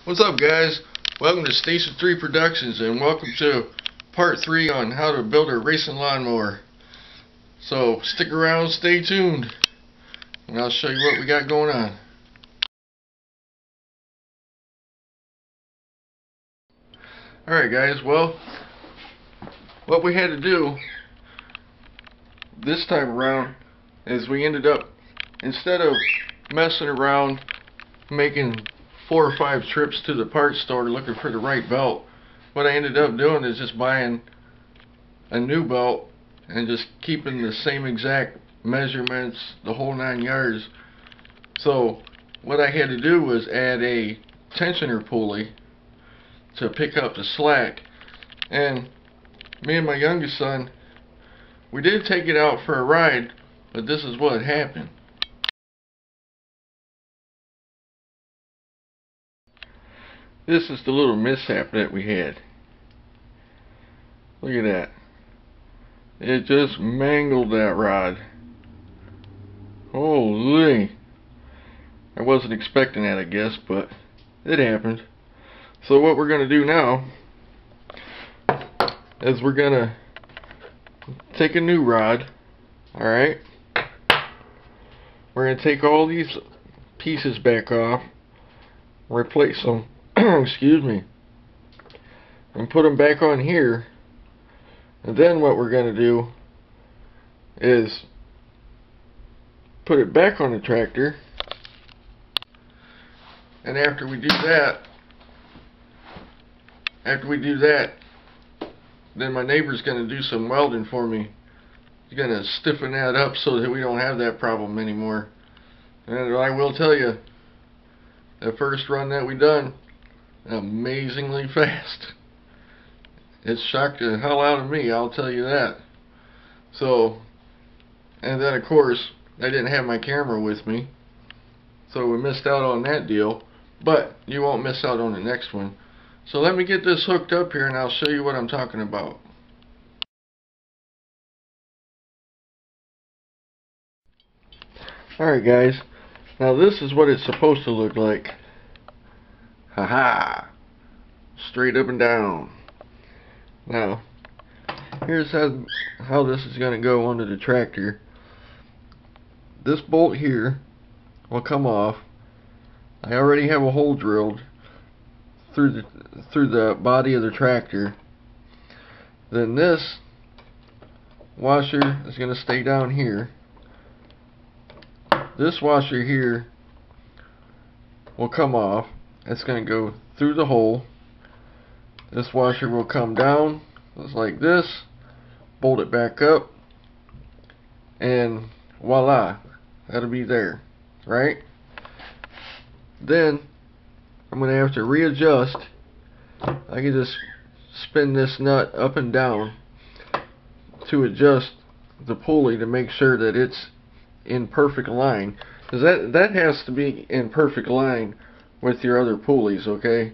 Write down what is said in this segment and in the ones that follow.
What's up, guys? Welcome to Station 3 Productions, and welcome to part 3 on how to build a racing lawnmower. So stick around, stay tuned, and I'll show you what we got going on. Alright guys, well, what we had to do this time around is we ended up, instead of messing around making 4 or 5 trips to the parts store looking for the right belt, what I ended up doing is just buying a new belt and just keeping the same exact measurements, the whole 9 yards. So what I had to do was add a tensioner pulley to pick up the slack, and me and my youngest son, we did take it out for a ride, but this is what happened. This is the little mishap that we had. Look at that. It just mangled that rod. Holy. I wasn't expecting that, I guess, but it happened. So what we're going to do now is we're going to take a new rod. Alright. We're going to take all these pieces back off, replace them, excuse me, and put them back on here. And then what we're going to do is put it back on the tractor. And after we do that, then my neighbor's going to do some welding for me. He's going to stiffen that up so that we don't have that problem anymore. And I will tell you, the first run that we done, amazingly fast. It shocked the hell out of me, I'll tell you that. So, and then of course, I didn't have my camera with me, so we missed out on that deal. But you won't miss out on the next one. So let me get this hooked up here and I'll show you what I'm talking about. Alright guys, now this is what it's supposed to look like. Haha! Straight up and down. Now, here's how this is going to go onto the tractor. This bolt here will come off. I already have a hole drilled through the body of the tractor. Then this washer is going to stay down here. This washer here will come off. It's going to go through the hole. This washer will come down just like this, bolt it back up, and voila, that'll be there, right? Then I'm going to have to readjust. I can just spin this nut up and down to adjust the pulley to make sure that it's in perfect line, because that has to be in perfect line with your other pulleys, okay?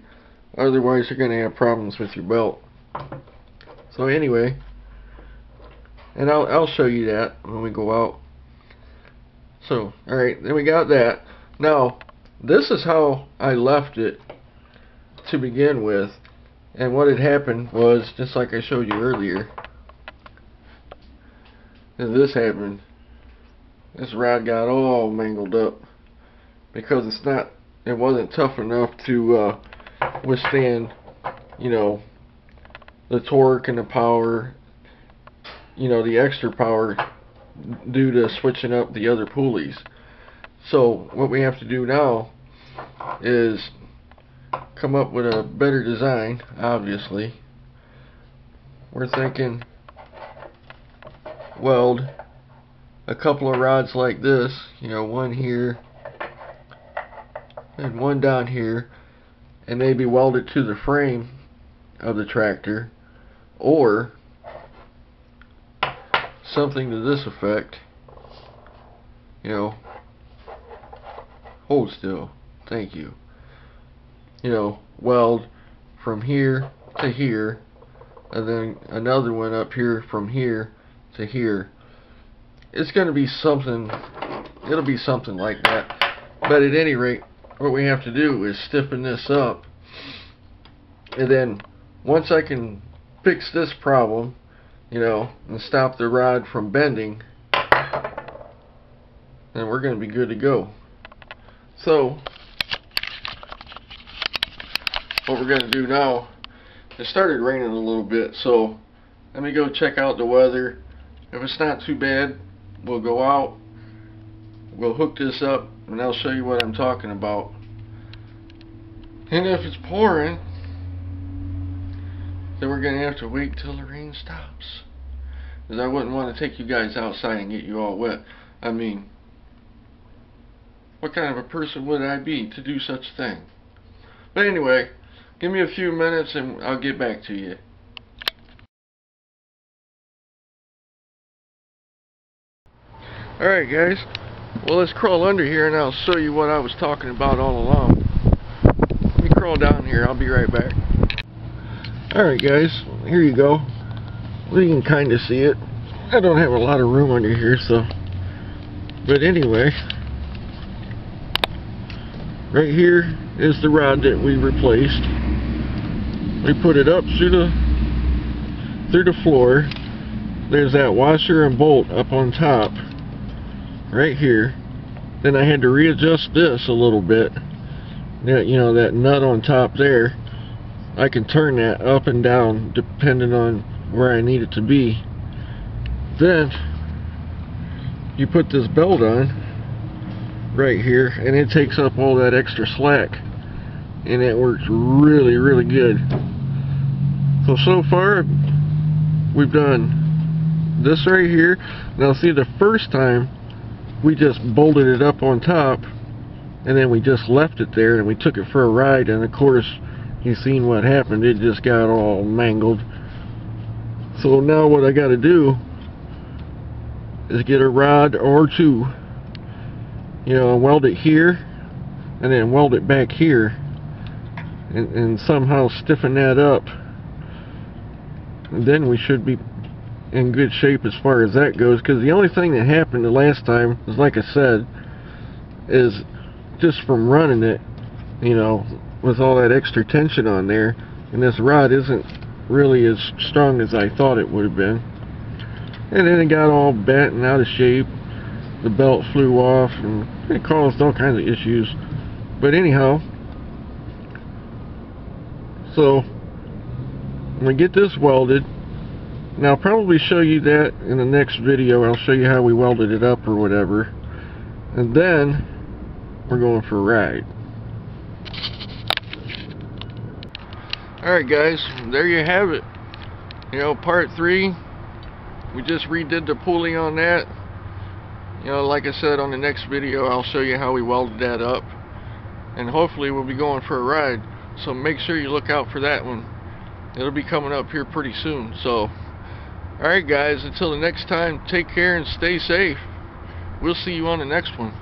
Otherwise you're going to have problems with your belt. So anyway, and I'll show you that when we go out. So alright, then we got that. Now this is how I left it to begin with, and what had happened was, just like I showed you earlier, and this happened. This rod got all mangled up because it wasn't tough enough to withstand, you know, the torque and the power, you know, the extra power due to switching up the other pulleys. So what we have to do now is come up with a better design. Obviously, we're thinking weld a couple of rods like this, you know, one here and one down here, and maybe weld it to the frame of the tractor, or something to this effect, you know, hold still, thank you, you know, weld from here to here, and then another one up here from here to here. It's going to be something, it'll be something like that. But at any rate, what we have to do is stiffen this up And then once I can fix this problem, you know, and stop the rod from bending, then we're going to be good to go. So what we're going to do now, it started raining a little bit, so let me go check out the weather. If it's not too bad, we'll go out, we'll hook this up, and I'll show you what I'm talking about. And if it's pouring, then we're going to have to wait till the rain stops, because I wouldn't want to take you guys outside and get you all wet. I mean, what kind of a person would I be to do such a thing? But anyway, give me a few minutes and I'll get back to you. Alright guys, well, let's crawl under here and I'll show you what I was talking about all along. Let me crawl down here, I'll be right back. Alright guys, here you go. Well, you can kind of see it. I don't have a lot of room under here, so. But anyway, right here is the rod that we replaced. We put it up through the floor. There's that washer and bolt up on top, right here. Then I had to readjust this a little bit. That, you know, that nut on top there, I can turn that up and down depending on where I need it to be. Then you put this belt on right here, and it takes up all that extra slack, and it works really, really good. So far we've done this right here. Now see, the first time we just bolted it up on top, and then we just left it there and we took it for a ride, and of course you seen what happened. It just got all mangled. So now what I got to do is get a rod or two, you know, and weld it here and then weld it back here, and somehow stiffen that up, and then we should be in good shape as far as that goes. Because the only thing that happened the last time is, like I said, is just from running it, you know, with all that extra tension on there, and this rod isn't really as strong as I thought it would have been, and then it got all bent and out of shape. The belt flew off and it caused all kinds of issues. But anyhow, so I'm gonna get this welded, and I'll probably show you that in the next video. I'll show you how we welded it up or whatever, and then we're going for a ride. Alright guys, there you have it. You know, part 3. We just redid the pulley on that. You know, like I said, on the next video I'll show you how we welded that up, and hopefully we'll be going for a ride. So make sure you look out for that one. It'll be coming up here pretty soon. So alright guys, until the next time, take care and stay safe. We'll see you on the next one.